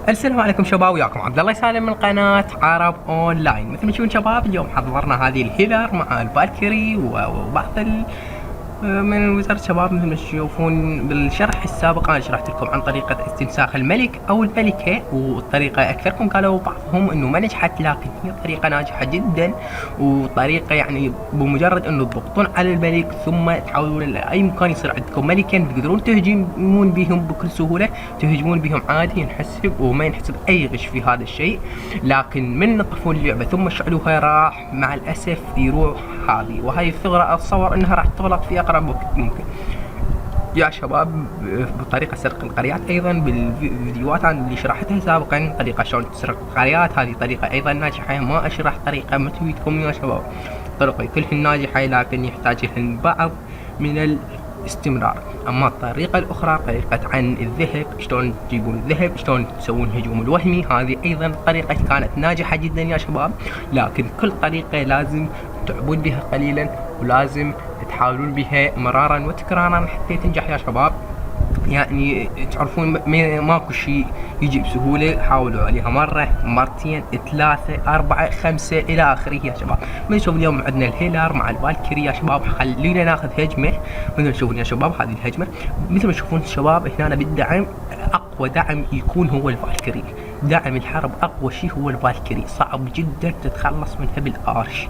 السلام عليكم شباب، وياكم عبد الله سالم من قناة عرب اونلاين. مثل ما تشوفون شباب، اليوم حضرنا هذه الهيلر مع الفالكيري وبعض من وزارة الشباب. مثل ما تشوفون بالشرح السابق انا شرحت لكم عن طريقة استنساخ الملك او الملكة، والطريقة اكثركم قالوا بعضهم انه ما نجحت، لكن هي طريقة ناجحة جدا، وطريقة يعني بمجرد انه تضغطون على الملك ثم تحاولون اي مكان يصير عندكم ملكين تقدرون تهجمون بهم بكل سهولة، تهجمون بهم عادي ينحسب وما ينحسب اي غش في هذا الشيء. لكن من نطفون اللعبة ثم شعلوها راح مع الاسف يروح هذه، وهي الثغرة اتصور انها راح تغلق في اقرب وقت ممكن يا شباب. بطريقة سرق القريات ايضا بالفيديوهات اللي شرحتها سابقا، طريقة شلون تسرق القريات، هذه طريقة ايضا ناجحة. ما اشرح طريقة ما تفيدكم يا شباب، طريقة كلهن ناجحة لكن يحتاج لهن بعض من الاستمرار. اما الطريقة الاخرى طريقة عن الذهب، شلون تجيبون الذهب، شلون تسوون هجوم الوهمي، هذه ايضا طريقة كانت ناجحة جدا يا شباب. لكن كل طريقة لازم تعبون بها قليلا، ولازم تحاولون بها مرارا وتكرارا حتى تنجح يا شباب. يعني تعرفون ماكو شيء يجي بسهولة، حاولوا عليها مرة مرتين ثلاثة أربعة خمسة إلى آخره يا شباب. مثل تشوفون اليوم عندنا الهيلر مع الفالكيري يا شباب. خلينا ناخذ هجمة. مثل ما تشوفون يا شباب هذه الهجمة، مثل ما تشوفون الشباب هنا بالدعم، أقوى دعم يكون هو الفالكيري. دعم الحرب أقوى شيء هو الفالكيري، صعب جدا تتخلص منها بالآرش،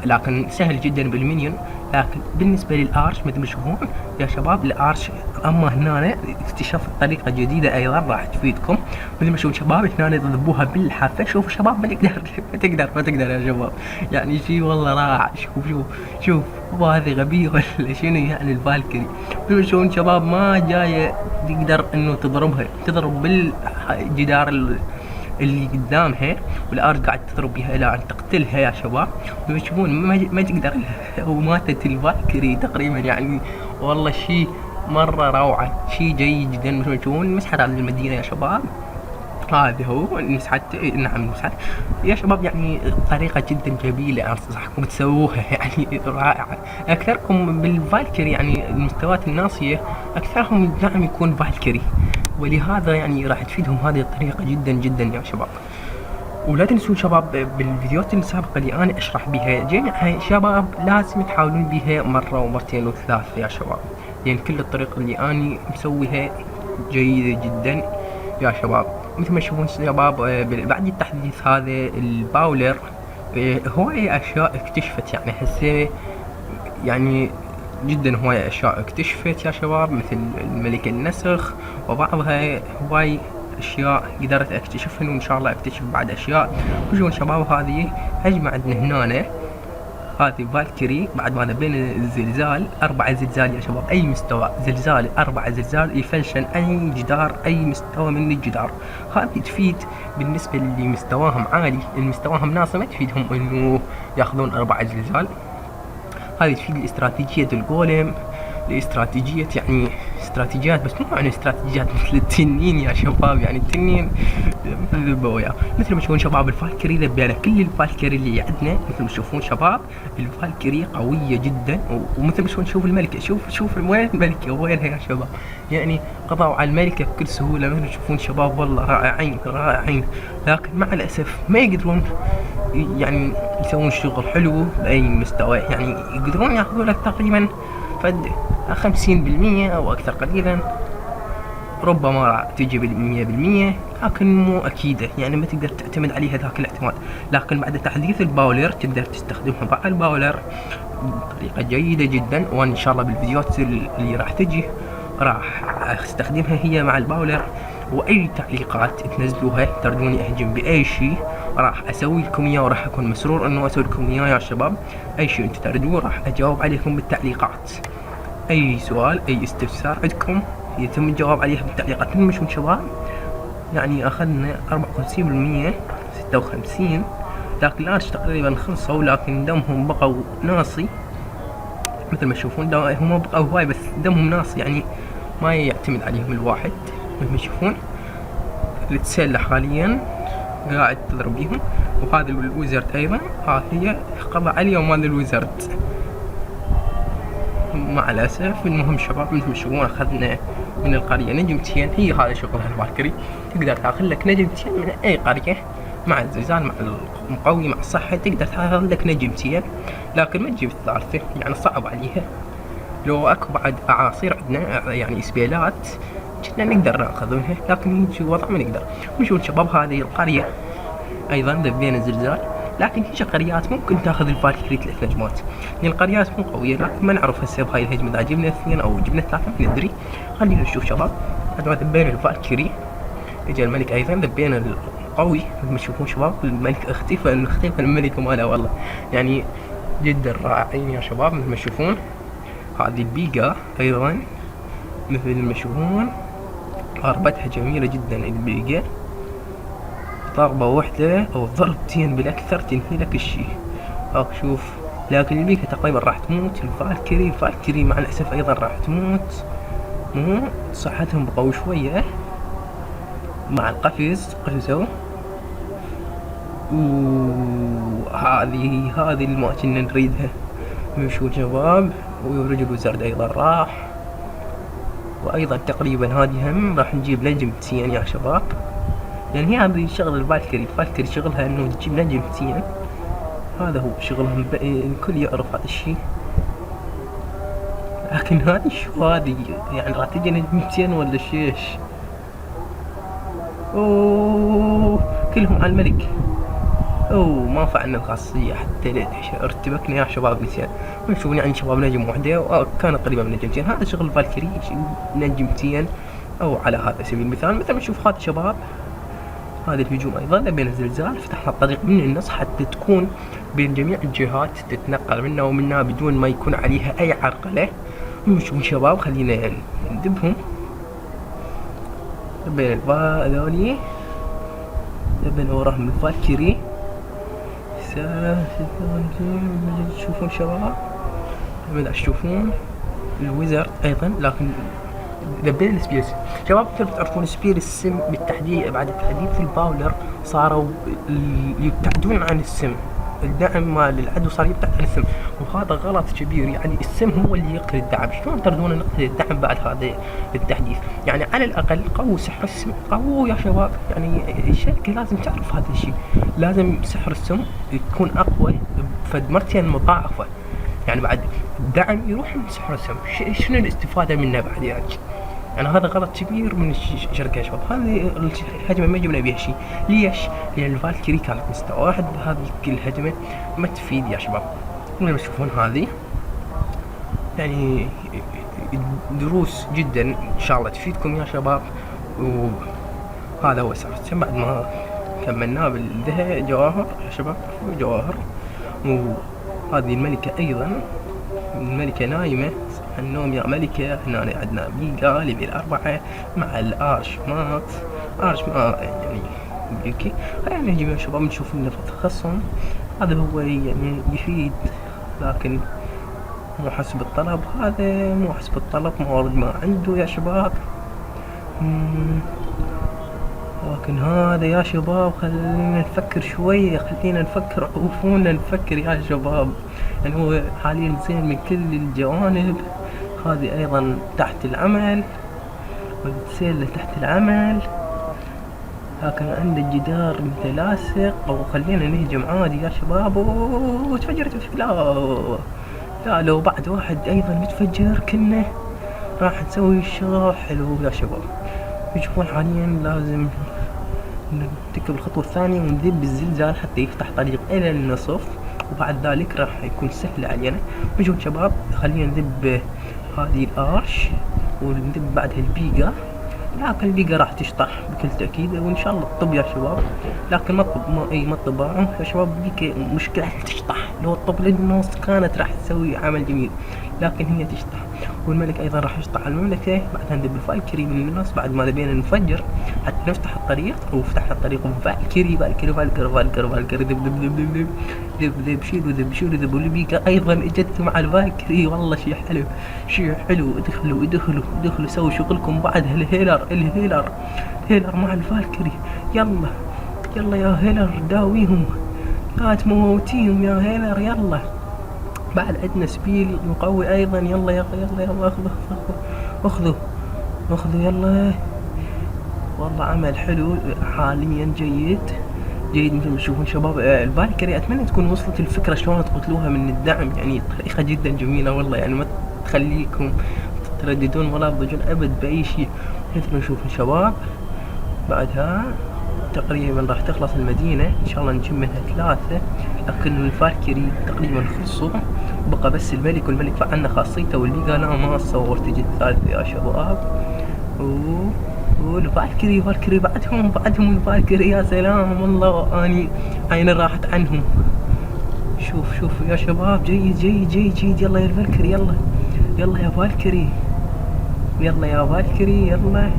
لكن سهل جدا بالمينيون. لكن بالنسبة للآرش مثل ما تشوفون يا شباب الآرش، أما هنا اكتشاف طريقة جديدة أيضا راح تفيدكم. مثل ما تشوفون شباب هنا يضربوها بالحافة. شوفوا شباب ما تقدر ما تقدر يا شباب، يعني شيء والله رائع. شوف هذه غبية ولا شنو يعني الفالكري. مثل ما تشوفون شباب ما جاية تقدر انه تضربها، تضرب بالجدار اللي قدامها، والارض قاعد تضرب بها الى ان تقتلها يا شباب. تشوفون ما تقدر وماتت الفالكري تقريبا، يعني والله شيء مره روعه، شيء جيد جدا. مثل ما تشوفون مسحت على المدينه يا شباب، هذا هو مسحت، نعم مسحت يا شباب. يعني طريقة جدا جميلة، انصحكم تسووها يعني رائعة. اكثركم بالفالكري يعني المستويات الناصية اكثرهم الدعم يكون فالكري، ولهذا يعني راح تفيدهم هذه الطريقة جدا جدا يا شباب. ولا تنسون شباب بالفيديوهات السابقة اللي انا اشرح بها جميعها شباب لازم تحاولون بها مرة ومرتين وثلاثة يا شباب، لان كل الطريقة اللي انا مسويها جيدة جدا يا شباب. مثل ما تشوفون شباب بعد التحديث هذا الباولر هواية اشياء اكتشفت، يعني هسه يعني جدا هواية اشياء اكتشفت يا شباب، مثل الملك النسخ وبعضها هواي اشياء قدرت اكتشفهن، وان شاء الله اكتشف بعد اشياء. وشوفون شباب هذه هجمة عندنا هنا، هذه فالكري بعد ما بين الزلزال 4 زلزال يا شباب. اي مستوى زلزال 4 زلزال يفلشن اي جدار، اي مستوى من الجدار. هذه تفيد بالنسبة اللي مستواهم عالي، اللي مستواهم ناقص ما تفيدهم انه ياخذون 4 زلزال. هذه تفيد الاستراتيجية الجولم، الاستراتيجية يعني استراتيجيات، بس مو يعني استراتيجيات مثل التنين يا شباب، يعني التنين مثل البويا. مثل ما تشوفون شباب الفالكري ذبينا كل الفالكري اللي عندنا. مثل ما تشوفون شباب الفالكري قوية جدا، ومثل ما تشوفون شوف الملكة، شوف وين الملكة، وينها يا شباب، يعني قضوا على الملكة بكل سهولة. مثل ما تشوفون شباب والله رائعين، لكن مع الأسف ما يقدرون يعني يسوون شغل حلو بأي مستوى، يعني يقدرون ياخذوا لك تقريبا فد 50% او اكثر قليلا، ربما تجي ب100%، لكن مو اكيدة، يعني ما تقدر تعتمد عليها ذاك الاعتماد. لكن بعد تحديث الباولر تقدر تستخدمها مع الباولر بطريقة جيدة جدا، وان شاء الله بالفيديوهات اللي راح تجي راح استخدمها هي مع الباولر. واي تعليقات تنزلوها تردوني اهجم باي شيء راح اسوي لكم اياه، وراح اكون مسرور انه اسوي لكم اياه يا شباب. اي شيء انتم تردوه راح اجاوب عليكم بالتعليقات، اي سؤال اي استفسار عندكم يتم الجواب عليها بالتعليقات. مثل ما تشوفون شباب يعني اخذنا 54% 56، لكن الارش تقريبا خلصوا، لكن دمهم بقوا ناصي. مثل ما تشوفون هم بقوا هواي بس دمهم ناصي، يعني ما يعتمد عليهم الواحد. مثل ما تشوفون التسلح حاليا قاعد تضرب بيهم، وهذا الويزرد ايضا هي قضى عليهم هذا الويزرد مع الاسف. المهم شباب مثل ما تشوفون اخذنا من القرية نجمتين، هي هذا شغلها الفالكري. تقدر تاخذ لك نجمتين من أي قرية مع الزلزال مع المقوي مع الصحة، تقدر تاخذ لك نجمتين، لكن ما تجيب الثالثة يعني صعب عليها. لو اكو بعد اعاصير عندنا يعني سبيلات كنا نقدر ناخذونها، لكن هيجي وضع ما نقدر. ونشوف شباب هذه القرية ايضا ذبينا الزلزال، لكن هيجي قريات ممكن تاخذ الفالكري 3 نجمات، يعني القريات مو قوية، لكن ما نعرف هسه بهاي الهجمة اذا جبنا 2 او جبنا 3 ما ندري. خلينا نشوف شباب. بعد ما ذبينا الفالكري اجى الملك ايضا، ذبينا القوي مثل ما تشوفون شباب. الملك اختفى الملك ماله والله، يعني جدا رائعين يا شباب مثل ما تشوفون. هذه البيقة ايضا مثل ما تشوفون ضربتها جميلة جدا. البيقة ضربة واحدة او ضربتين بالاكثر تنهي لك الشيء. هاك شوف، لكن البيقة تقريبا راح تموت. الفالكري مع الاسف ايضا راح تموت. مو صحتهم بقوا شوية مع القفز قفزوا. وهذه اللي ما كنا نريدها. نشوف شباب، ورجل وزرد ايضا راح، وايضا تقريبا هذه هم راح نجيب نجمتين يا شباب. يعني هي هذه شغل الفالكري شغلها انه تجيب نجمتين، هذا هو شغلهم. الكل يعرف هذا الشيء. لكن هذه شو هذه يعني راح تجي نجمتين ولا شيش؟ اوه كلهم على الملك. ما فعلنا الخاصية حتى ارتبكنا يا شباب نسيان. ونشوف يعني شباب نجم وحدة وكان قريبا من نجمتين. هذا شغل الفالكري نجمتين، او على هذا سبيل المثال مثل ما نشوف هذا شباب. هذا الهجوم ايضا بين الزلزال فتحنا الطريق من النص حتى تكون بين جميع الجهات، تتنقل منا ومنا بدون ما يكون عليها اي عرقلة. ونشوف شباب خلينا ندبهم بين هذولي، بين وراهم الفالكري. تشوفون شباب، بدأ تشوفون الويزرد ايضا. لكن ذبينا السبيرز شباب. مثل تعرفون سبير السم بالتحديد بعد تحديث الباولر صاروا يبتعدون عن السم. الدعم مال العدو صار يبتعد عن السم، وهذا غلط كبير. يعني السم هو اللي يقتل الدعم. شلون تردون نقتل الدعم بعد هذا التحديث؟ يعني على الاقل قووا سحر السم، قووا يا شباب. يعني الشركه لازم تعرف هذا الشيء، لازم سحر السم يكون اقوى بفد مرتين مضاعفه. يعني بعد الدعم يروح من سحر السم، شنو الاستفاده منه بعد يعني هذا غلط كبير من الشركة يا شباب. هذه الهجمة ما جبنا بها شيء. ليش؟ لأن الفالكري كانت مستوى واحد، هذه الهجمة ما تفيد يا شباب. لما تشوفون هذه يعني دروس جدا إن شاء الله تفيدكم يا شباب. وهذا هو سحر السم بعد ما كملناه بالذهب جواهر يا شباب، جواهر. وهذه الملكة أيضا، الملكة نايمة النوم يا ملكة. هنا عندنا بيقا ليفل 4 مع الارش مات يعني بيوكي. خلينا نجي يا شباب نشوف النفط خصم. هذا هو يعني يفيد، لكن مو حسب الطلب. هذا مو حسب الطلب، موارد ما عنده يا شباب. لكن هذا يا شباب خلينا نفكر شوية، خلينا نفكر، عوفونا نفكر يا شباب. يعني هو حاليا زين من كل الجوانب. هذه ايضا تحت العمل، والسيلة تحت العمل، لكن عنده جدار متلاصق. او خلينا نهجم عادي يا شباب. وتفجرت لا لو بعد واحد ايضا متفجر كنا راح نسوي شغل حلو يا شباب. يشوفون حاليا لازم نرتكب الخطوة الثانية ونذب الزلزال حتى يفتح طريق الى النصف، وبعد ذلك راح يكون سهل علينا. نشوف شباب خلينا نذب هذه الارش ونذب بعدها البيقا. لكن البيقا راح تشطح بكل تأكيد، وان شاء الله تطب يا شباب. لكن ما تطب يا شباب. البيقا مشكلة تشطح، لو تطب للنص كانت راح تسوي عمل جميل، لكن هي تشطح. والملك ايضا راح يشطح على المملكة. بعدها نذب الفالكري من النص بعد ما ذبينا نفجر حتى نفتح الطريق. وفتحنا الطريق فالكري ذب شيلوا ذب. والبيقا ايضا اجت مع الفالكري. والله شي حلو. ادخلوا سووا شغلكم. بعدها الهيلر مع الفالكري. يلا يا هيلر داويهم، لا تموتيهم يا هيلر. يلا بعد عندنا سبيل مقوي ايضا. يلا اخذوا اخذوا يلا. والله عمل حلو حاليا، جيد جيد. مثل ما تشوفون شباب الفالكري، اتمنى تكون وصلت الفكره شلون تقتلوها من الدعم، يعني طريقه جدا جميله والله، يعني ما تخليكم ترددون ولا تضجون ابد باي شيء. مثل ما تشوفون شباب بعدها تقريبا راح تخلص المدينة ان شاء الله، نجيب منها 3 لكن الفالكري تقريبا خلصوا، بقى بس الملك، والملك فعلنا خاصيته واللي قال ما اتصور تجي الثالثة يا شباب. والفالكري بعدهم الفالكري، يا سلام والله اني راحت عنهم. شوف يا شباب، جيد جيد جيد جيد. يلا يا الفالكري، يلا يا فالكري، يلا يا فالكري، يلا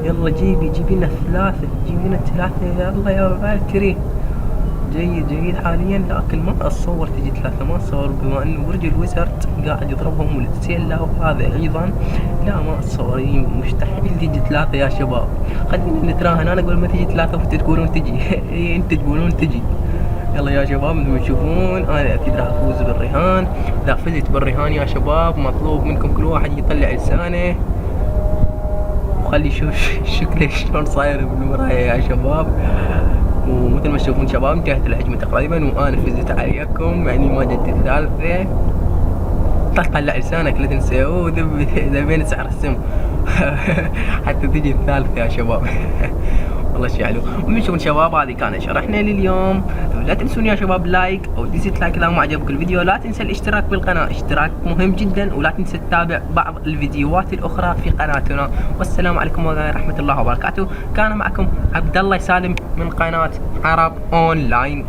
يلا جيبي لنا 3، يلا يا فالكري. جيد جيد حاليا، لكن ما اتصور تجي 3، ما اتصور بما انه برج الوزرد قاعد يضربهم والتسيلا وهذا ايضا، لا ما اتصور، مستحيل تجي 3 يا شباب. خلينا نتراهن، انا اقول ما تجي 3 وانتوا تقولون تجي انت تقولون تجي. يلا يا شباب مثل ما تشوفون انا اكيد راح افوز بالرهان. اذا فزت بالرهان يا شباب مطلوب منكم كل واحد يطلع لسانه وخلي يشوف شكله شلون صاير بالمراية يا شباب. ومثل ما تشوفون شباب انتهت الهجمة تقريبا وانا فزت عليكم، يعني ما جت الثالثة. طلع لسانك لا تنسى، ذبين سعر السم حتى تجي الثالثة يا شباب والله شي حلو. ومن شباب هذه كانت شرحنا لليوم. لا تنسون يا شباب لايك او ديسلايك اذا ما عجبك الفيديو. لا تنسى الاشتراك بالقناة، اشتراك مهم جدا. ولا تنسى تتابع بعض الفيديوهات الاخرى في قناتنا. والسلام عليكم ورحمة الله وبركاته. كان معكم عبد الله سالم من قناة عرب اونلاين.